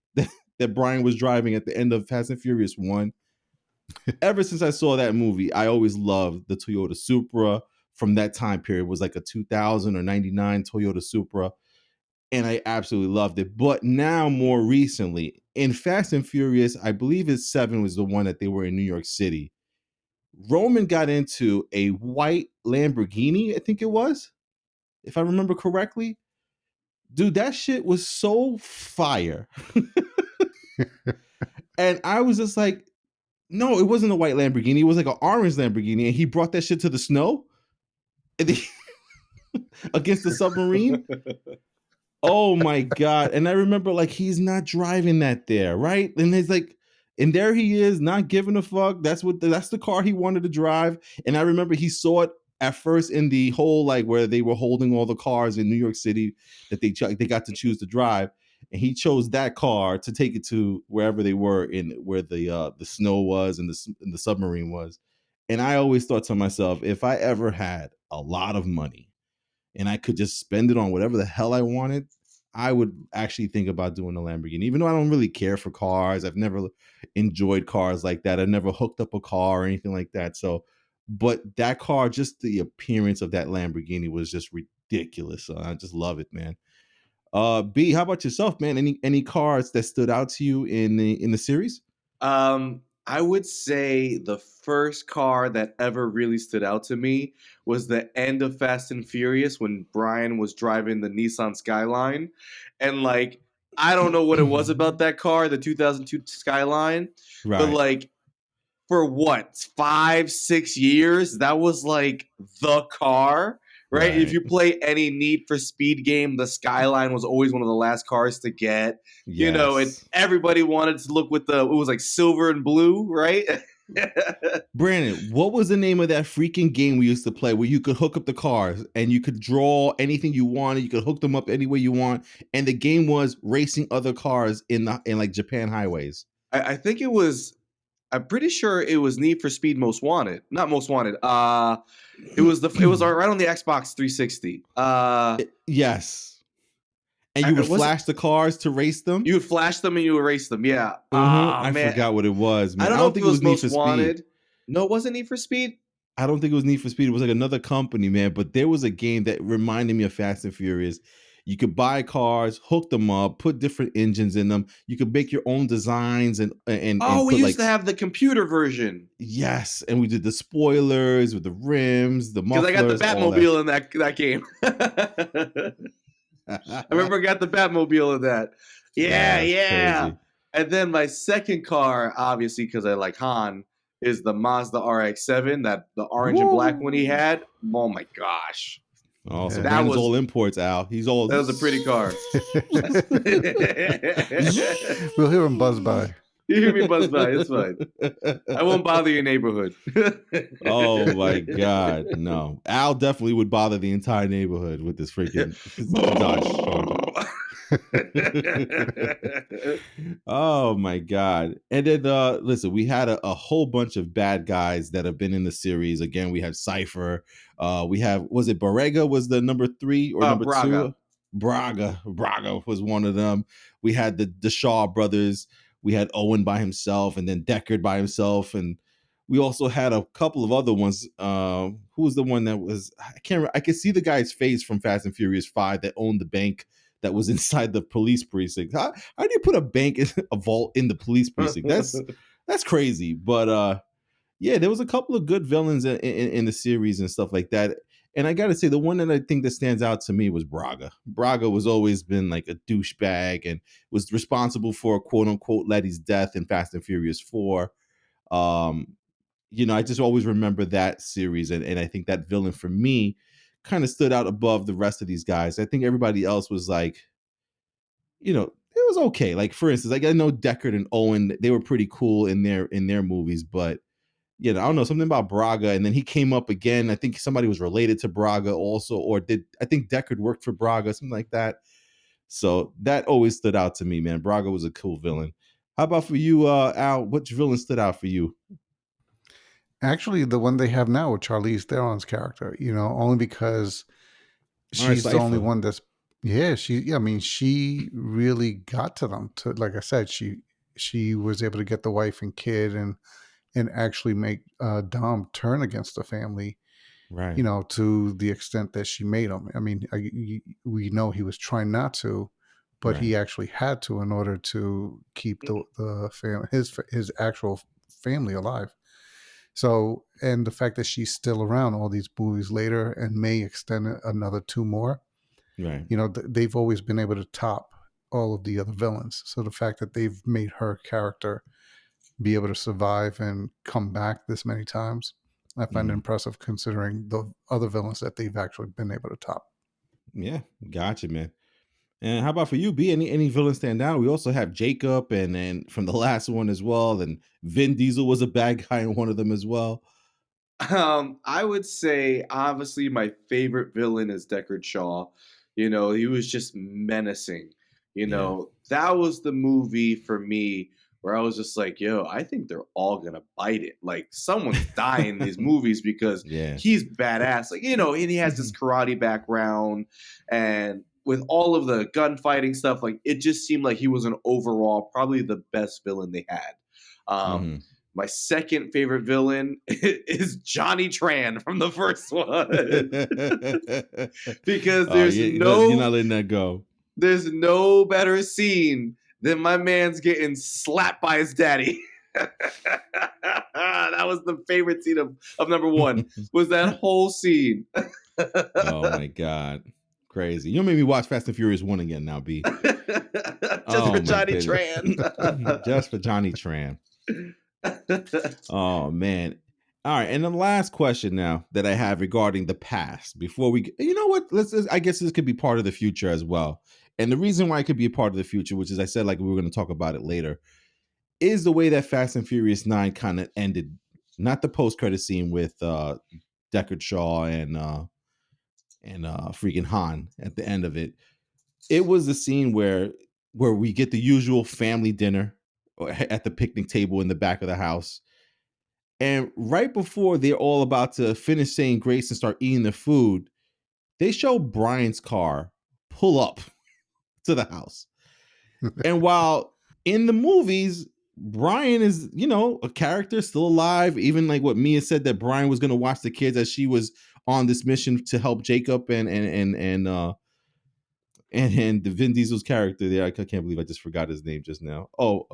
that Brian was driving at the end of Fast and Furious 1. Ever since I saw that movie, I always loved the Toyota Supra from that time period. It was like a 2000 or 99 Toyota Supra. And I absolutely loved it. But now, more recently, in Fast and Furious, I believe it's 7 was the one that they were in New York City. Roman got into a white Lamborghini, I think it was, if I remember correctly. Dude, that shit was so fire. And I was just like, no, it wasn't a white Lamborghini. It was like an orange Lamborghini. And he brought that shit to the snow against the submarine. Oh my God. And I remember like he's not driving that there, right? And he's like, and there he is, not giving a fuck. That's the car he wanted to drive. And I remember he saw it at first in the whole like where they were holding all the cars in New York City that they got to choose to drive. And he chose that car to take it to wherever they were in where the snow was and the submarine was. And I always thought to myself, if I ever had a lot of money and I could just spend it on whatever the hell I wanted, I would actually think about doing a Lamborghini. Even though I don't really care for cars, I've never enjoyed cars like that. I've never hooked up a car or anything like that. So, but that car, just the appearance of that Lamborghini was just ridiculous. So I just love it, man. B, how about yourself, man? Any cars that stood out to you in the series? I would say the first car that ever really stood out to me was the end of Fast and Furious when Brian was driving the Nissan Skyline. And like, I don't know what it was about that car, the 2002 Skyline, but Right. like for what, 5-6 years, that was like the car, right? If Right. you play any Need for Speed game, the Skyline was always one of the last cars to get. You know, and Yes. everybody wanted to look with it was like silver and blue, right? Brandon, what was the name of that freaking game we used to play where you could hook up the cars and you could draw anything you wanted, you could hook them up any way you want, and the game was racing other cars in like Japan highways? I think it was. I'm pretty sure it was Need for Speed Most Wanted, not Most Wanted. It was right on the Xbox 360. Yes. And you would flash the cars to race them? You would flash them and you would race them. Yeah. I Man. forgot what it was, man. I don't know if think it was Need Most for Speed. Wanted. No, it wasn't Need for Speed. I don't think it was Need for Speed. It was like another company, man. But there was a game that reminded me of Fast and Furious. You could buy cars, hook them up, put different engines in them. You could make your own designs and we put used to have the computer version. Yes, and we did the spoilers with the rims, the mufflers. Because I got the Batmobile in that game. I remember I got the Batmobile in that. Yeah. Crazy. And then my second car, obviously, because I like Han, is the Mazda RX-7, that the orange and black one he had. Oh my gosh. Oh, so that was all imports, Al. That was a pretty car. We'll hear him buzz by. You hear me buzz by, it's fine. I won't bother your neighborhood. Oh my God, no. Al definitely would bother the entire neighborhood with this freaking Dodge. Oh my God. And then listen, we had a whole bunch of bad guys that have been in the series. Again, we have Cypher. We have, was it Barrega was the number 3 or number Braga. 2? Braga was one of them. We had the Shaw brothers. We had Owen by himself, and then Deckard by himself, and we also had a couple of other ones. Who was the one that was? I can't remember. I could see the guy's face from Fast and Furious 5 that owned the bank that was inside the police precinct. How do you put a bank, a vault in the police precinct? That's crazy. But yeah, there was a couple of good villains in the series and stuff like that. And I got to say, the one that I think that stands out to me was Braga. Braga was always been like a douchebag and was responsible for quote unquote Letty's death in Fast and Furious 4. I just always remember that series, and I think that villain for me kind of stood out above the rest of these guys. I think everybody else was like, it was okay. Like for instance, like I know Deckard and Owen, they were pretty cool in their movies, but I don't know, something about Braga, and then he came up again. I think somebody was related to Braga also, or did I think Deckard worked for Braga, something like that. So that always stood out to me, man. Braga was a cool villain. How about for you, Al? Which villain stood out for you? Actually, the one they have now with Charlize Theron's character, only because All right, she's the only Cypher. one that's I mean, she really got to them. To like I said, she was able to get the wife and kid and actually make Dom turn against the family. Right. To the extent that she made him. I mean, we know he was trying not to, but Right. he actually had to in order to keep the family, his actual family alive. So, and the fact that she's still around all these movies later and may extend another two more, Right. they've always been able to top all of the other villains. So the fact that they've made her character be able to survive and come back this many times, I find it impressive considering the other villains that they've actually been able to top. Yeah, gotcha, man. And how about for you, B? Any villains stand out? We also have Jacob, and from the last one as well. And Vin Diesel was a bad guy in one of them as well. I would say obviously my favorite villain is Deckard Shaw. He was just menacing. Yeah. That was the movie for me where I was just like, yo, I think they're all gonna bite it. Like someone's dying in these movies because Yeah. he's badass. Like, and he has this karate background and with all of the gunfighting stuff, like it just seemed like he was an overall probably the best villain they had. Um, Mhm. my second favorite villain is Johnny Tran from the first one because Oh, yeah, you're not letting that go. there's no better scene than my man's getting slapped by his daddy. That was the favorite scene of number one. Was that whole scene? Oh my god, crazy! You made me watch Fast and Furious 1 again now, B. Just for Oh my Johnny goodness, Tran. just for Johnny Tran. Oh man. All right, and the last question now that I have regarding the past before you know what? I guess this could be part of the future as well. And the reason why it could be a part of the future, which is I said like we were going to talk about it later, is the way that Fast and Furious 9 kind of ended. Not the post-credit scene with Deckard Shaw and freaking Han at the end of it. It was the scene where we get the usual family dinner at the picnic table in the back of the house. And right before they're all about to finish saying grace and start eating the food, they show Brian's car pull up to the house. And while in the movies, Brian is, a character still alive. Even like what Mia said that Brian was going to watch the kids as she was on this mission to help Jacob and the Vin Diesel's character there. I can't believe I just forgot his name just now. Oh,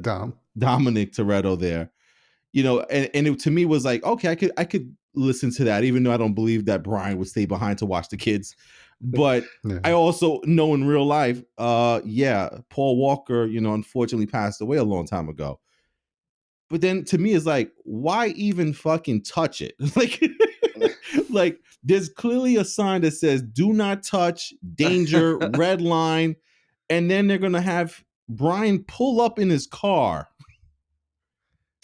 Dom. Dominic Toretto there. And it to me was like, okay, I could listen to that, even though I don't believe that Brian would stay behind to watch the kids. But Yeah. I also know in real life, Paul Walker, unfortunately passed away a long time ago. But then to me, it's like, why even fucking touch it? like there's clearly a sign that says "Do not touch, danger, red line," and then they're gonna have Brian pull up in his car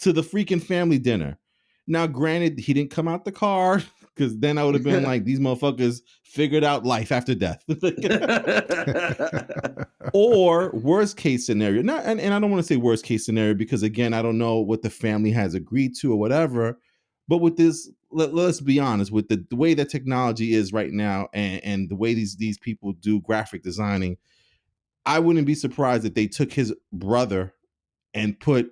to the freaking family dinner. Now, granted, he didn't come out the car because then I would have been like, these motherfuckers figured out life after death. Or worst case scenario, not and I don't want to say worst case scenario because again, I don't know what the family has agreed to or whatever. But with this, let's be honest, with the way that technology is right now and the way these people do graphic designing, I wouldn't be surprised if they took his brother and put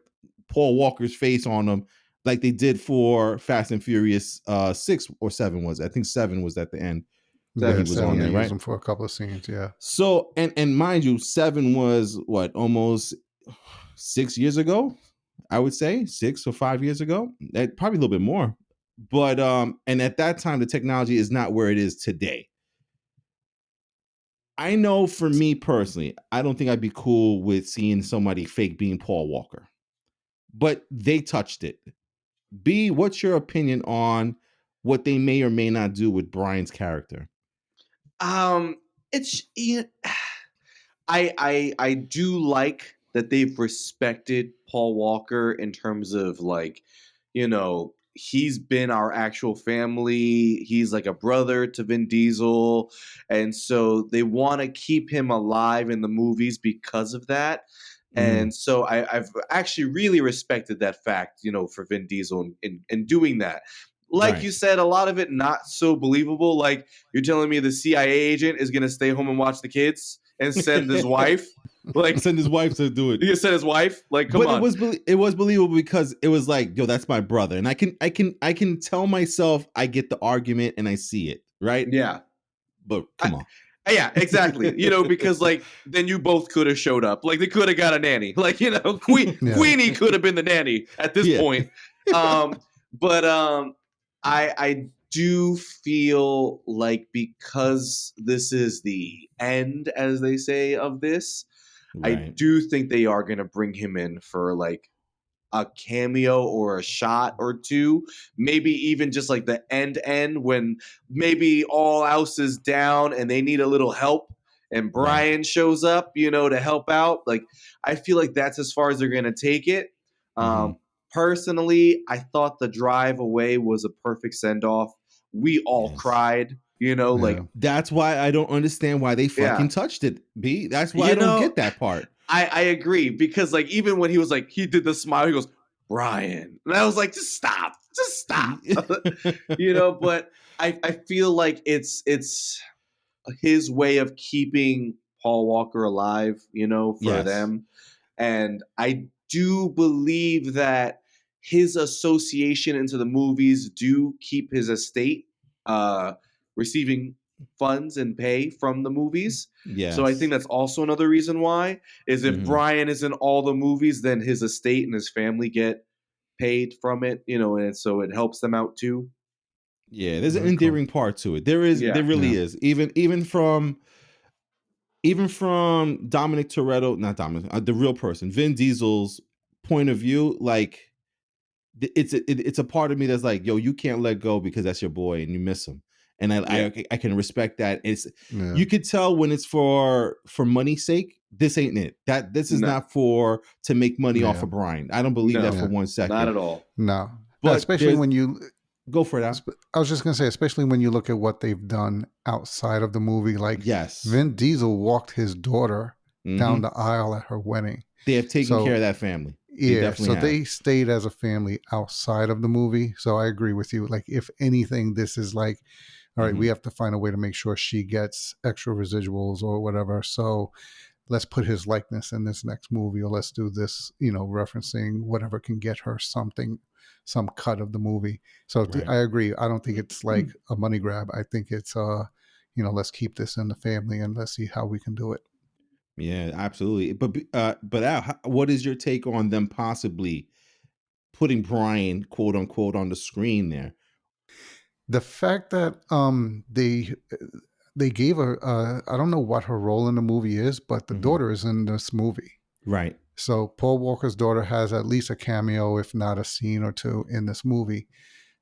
Paul Walker's face on him like they did for Fast and Furious 6 or 7 was. I think 7 was at the end where Yeah, he was on seven. They there, used right? them for a couple of scenes. Yeah. So and mind you, 7 was what, almost 6 years ago, I would say 6 or 5 years ago, probably a little bit more. But and at that time the technology is not where it is today. I know for me personally, I don't think I'd be cool with seeing somebody fake being Paul Walker, but they touched it. B, what's your opinion on what they may or may not do with Brian's character? It's I do like that they've respected Paul Walker in terms of like, he's been our actual family. He's like a brother to Vin Diesel. And so they want to keep him alive in the movies because of that. And so I've actually really respected that fact, for Vin Diesel in doing that. Like you Right. said, a lot of it not so believable. Like you're telling me the CIA agent is going to stay home and watch the kids and send his wife. Like Send his wife to do it. he sent his wife. Like, come But on. it was believable because it was like, yo, that's my brother, and I can tell myself I get the argument and I see it, right? Yeah. But come on. Yeah, exactly. Because like then you both could have showed up. Like they could have got a nanny. Like, Queenie could have been the nanny at this point. But I do feel like because this is the end, as they say, of this, I Right. do think they are gonna bring him in for like a cameo or a shot or two, maybe even just like the end when maybe all else is down and they need a little help and Brian shows up, to help out. Like I feel like that's as far as they're gonna take it. Personally, I thought the drive away was a perfect send off. We all Yes. cried, like That's why I don't understand why they fucking touched it, B. That's why I don't get that part. I agree because like even when he was like he did the smile, he goes, Brian. And I was like, just stop. But I feel like it's his way of keeping Paul Walker alive, for them. And I do believe that his association into the movies do keep his estate receiving funds and pay from the movies. Yes. So I think that's also another reason why is if Brian is in all the movies, then his estate and his family get paid from it, and so it helps them out too. Yeah, there's an endearing part to it. There really is. Even from Dominic Toretto, not Dominic, the real person, Vin Diesel's point of view, like it's a part of me that's like, yo, you can't let go because that's your boy and you miss him. And I can respect that. You could tell when it's for money's sake. This ain't it. This is not to make money off of Brian. I don't believe that for 1 second. Not at all. No, but especially when you go for it. I was just gonna say, especially when you look at what they've done outside of the movie. Like, Vin Diesel walked his daughter down the aisle at her wedding. They have taken care of that family. They stayed as a family outside of the movie. So I agree with you. Like, if anything, this is like, all right, we have to find a way to make sure she gets extra residuals or whatever. So let's put his likeness in this next movie, or let's do this, referencing whatever can get her something, some cut of the movie. So I agree. I don't think it's like a money grab. I think it's, let's keep this in the family and let's see how we can do it. Yeah, absolutely. But Al, what is your take on them possibly putting Brian, quote unquote, on the screen there? The fact that they gave her, I don't know what her role in the movie is, but the daughter is in this movie. Right. So Paul Walker's daughter has at least a cameo, if not a scene or two in this movie.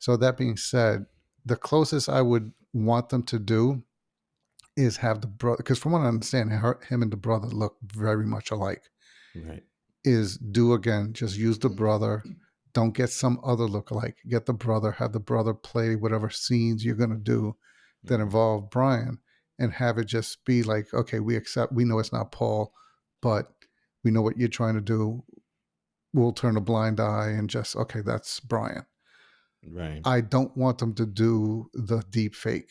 So that being said, the closest I would want them to do is have the brother, because from what I understand, him and the brother look very much alike. Right. Is just use the brother. Don't get some other lookalike. Get the brother, have the brother play whatever scenes you're going to do that involve Brian, and have it just be like, okay, we know it's not Paul, but we know what you're trying to do. We'll turn a blind eye and just, okay, that's Brian. Right. I don't want them to do the deep fake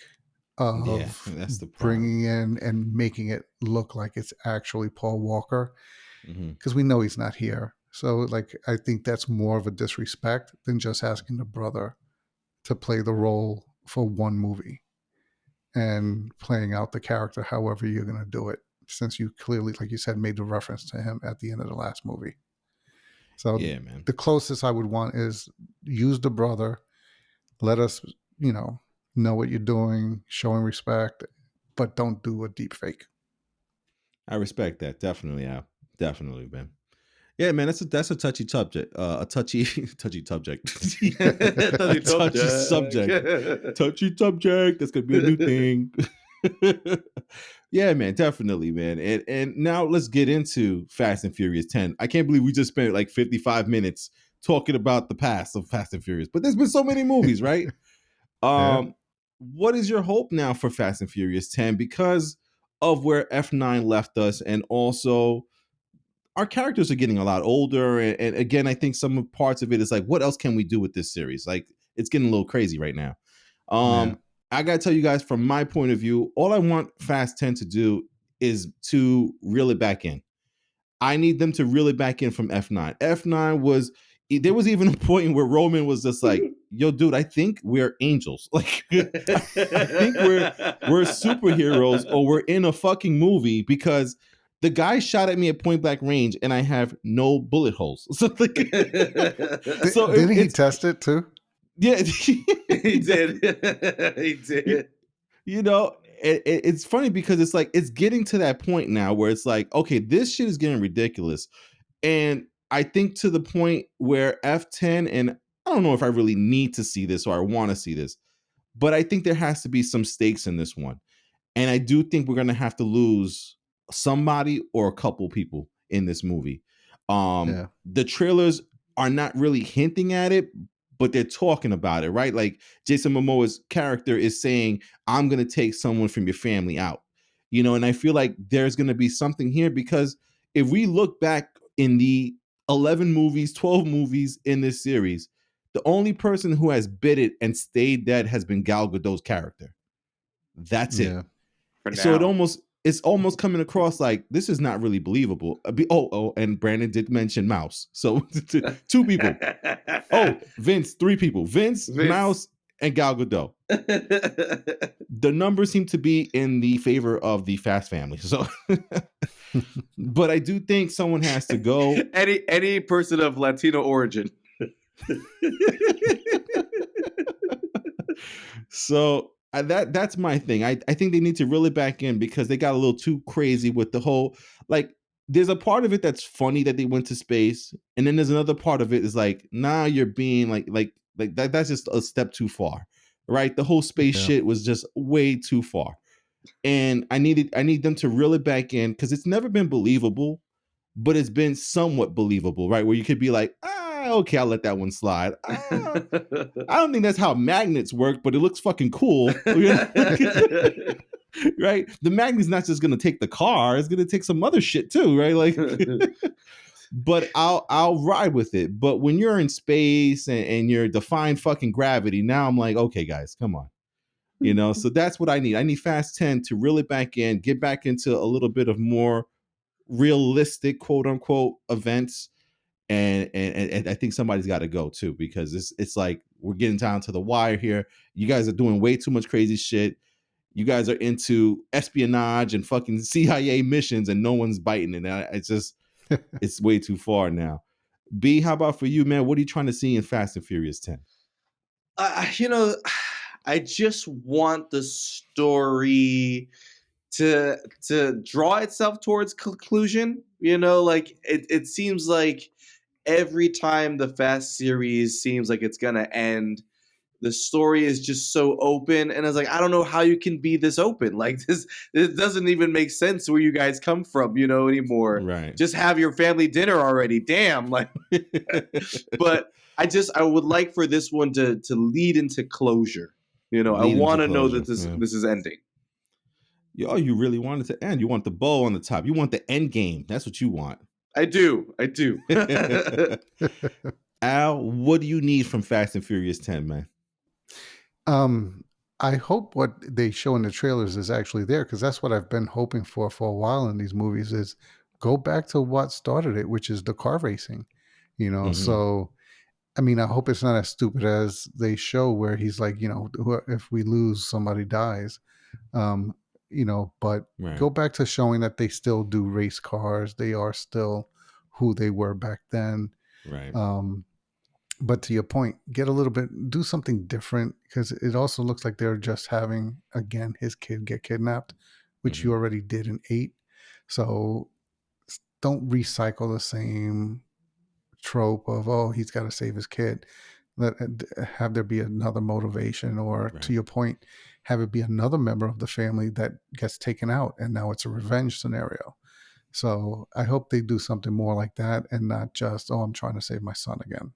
of that's the bringing in and making it look like it's actually Paul Walker, because we know he's not here. So, like, I think that's more of a disrespect than just asking the brother to play the role for one movie and playing out the character however you're going to do it, since you clearly, like you said, made the reference to him at the end of the last movie. So man, the closest I would want is use the brother, let us, know what you're doing, showing respect, but don't do a deep fake. I respect that. Definitely, Al. Definitely, Ben. Yeah, man, that's a touchy subject. A touchy touchy subject. Touchy Touchy subject. Touchy subject. That's gonna be a new thing. Yeah, man, definitely, man. And now let's get into Fast and Furious 10. I can't believe we just spent like 55 minutes talking about the past of Fast and Furious, but there's been so many movies, right? Yeah. What is your hope now for Fast and Furious 10 because of where F9 left us, and also our characters are getting a lot older, and again, I think some parts of it is like, what else can we do with this series? Like, it's getting a little crazy right now. Yeah. I gotta tell you guys, from my point of view, all I want Fast 10 to do is to reel it back in. I need them to reel it back in from F9. F9 was, there was even a point where Roman was just like, yo, dude, I think we're angels. Like, I think we're superheroes, or we're in a fucking movie, because the guy shot at me at point blank range and I have no bullet holes. So, like, so Didn't he it's, test it too? yeah. He did. He did. You know, it's funny because it's like, it's getting to that point now where it's like, okay, this shit is getting ridiculous. And I think to the point where F10, and I don't know if I really need to see this or I want to see this, but I think there has to be some stakes in this one. And I do think we're going to have to lose somebody or a couple people in this movie. Yeah. The trailers are not really hinting at it, but they're talking about it, right? Like, Jason Momoa's character is saying, I'm going to take someone from your family out, and I feel like there's going to be something here, because if we look back in the 11 movies, 12 movies in this series, the only person who has bit it and stayed dead has been Gal Gadot's character. That's it. Yeah. For So now. it's almost coming across like this is not really believable. And Brandon did mention Mouse. So two people. Oh, Vince, three people. Vince, Mouse, and Gal Gadot. The numbers seem to be in the favor of the Fast family. So, but I do think someone has to go. Any person of Latino origin. So that's my thing. I think they need to reel it back in, because they got a little too crazy with the whole, like, there's a part of it that's funny that they went to space, and then there's another part of it is like, nah, you're being like that's just a step too far, right? The whole space Yeah. shit was just way too far, and I need them to reel it back in, because it's never been believable, but it's been somewhat believable, right? Where you could be like, okay, I'll let that one slide. I don't think that's how magnets work, but it looks fucking cool. Right? The magnet's not just gonna take the car, it's gonna take some other shit too, right? Like, but I'll ride with it. But when you're in space and you're defying fucking gravity, now I'm like, okay, guys, come on. So that's what I need. I need Fast 10 to reel it back in, get back into a little bit of more realistic, quote unquote, events. And I think somebody's got to go too, because it's like we're getting down to the wire here. You guys are doing way too much crazy shit. You guys are into espionage and fucking CIA missions, and no one's biting it. It's just it's way too far now. B, how about for you, man? What are you trying to see in Fast and Furious 10? I just want the story to draw itself towards conclusion. Like it seems like every time the Fast series seems like it's gonna end, the story is just so open, and it's like, I don't know how you can be this open. Like this doesn't even make sense where you guys come from, anymore. Right. Just have your family dinner already. Damn. Like, but I would like for this one to lead into closure. I want to know that this is ending. Yo, you really want it to end. You want the bow on the top. You want the end game. That's what you want. I do. Al, what do you need from Fast and Furious 10, man? I hope what they show in the trailers is actually there, because that's what I've been hoping for a while in these movies, is go back to what started it, which is the car racing. So I mean, I hope it's not as stupid as they show, where he's like, if we lose, somebody dies. But Right. go back to showing that they still do race cars. They are still who they were back then. Right. But to your point, do something different, because it also looks like they're just having, again, his kid get kidnapped, which you already did in 8. So don't recycle the same trope of, oh, he's got to save his kid. Have there be another motivation, or Right. to your point, have it be another member of the family that gets taken out, and now it's a revenge scenario. So I hope they do something more like that, and not just, oh, I'm trying to save my son again.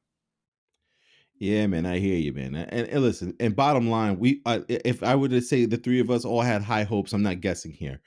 Yeah, man, I hear you, man. And listen, and bottom line, if I were to say the three of us all had high hopes, I'm not guessing here.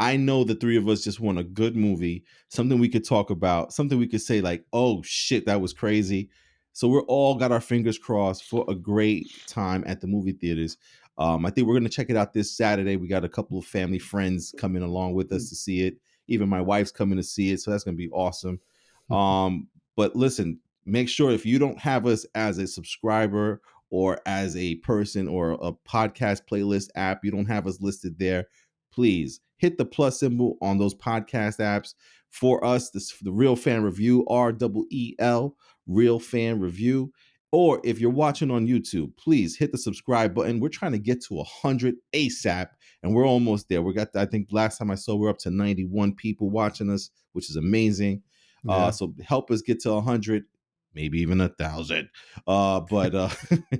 I know the three of us just want a good movie, something we could talk about, something we could say like, "Oh shit, that was crazy." So we're all got our fingers crossed for a great time at the movie theaters. I think we're gonna check it out this Saturday. We got a couple of family friends coming along with us to see it. Even my wife's coming to see it, so that's gonna be awesome. But listen, make sure if you don't have us as a subscriber or as a person or a podcast playlist app, you don't have us listed there, please hit the plus symbol on those podcast apps for us. The Real Fan Review, REEL, Real Fan Review. Or if you're watching on YouTube, please hit the subscribe button. We're trying to get to 100 ASAP, and we're almost there. I think last time I saw, we're up to 91 people watching us, which is amazing. Yeah. So help us get to 100, maybe even 1,000. But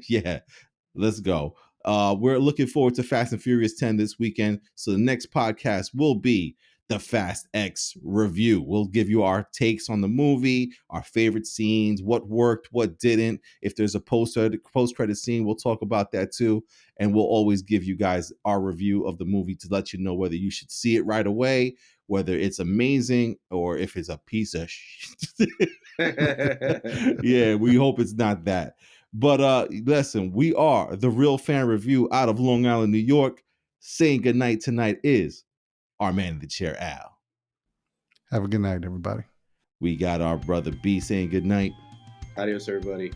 yeah, let's go. We're looking forward to Fast and Furious 10 this weekend. So the next podcast will be the Fast X review. We'll give you our takes on the movie, our favorite scenes, what worked, what didn't. If there's a post-credit scene, we'll talk about that too. And we'll always give you guys our review of the movie to let you know whether you should see it right away, whether it's amazing, or if it's a piece of shit. Yeah, we hope it's not that. But listen, we are the Real Fan Review out of Long Island, New York. Saying goodnight tonight is our man in the chair, Al. Have a good night, everybody. We got our brother B saying goodnight. Adios, everybody.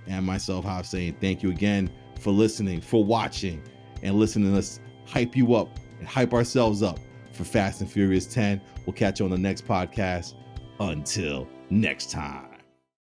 And myself, Hobbs, saying thank you again for listening, for watching, and listening to us hype you up and hype ourselves up for Fast and Furious 10. We'll catch you on the next podcast. Until next time.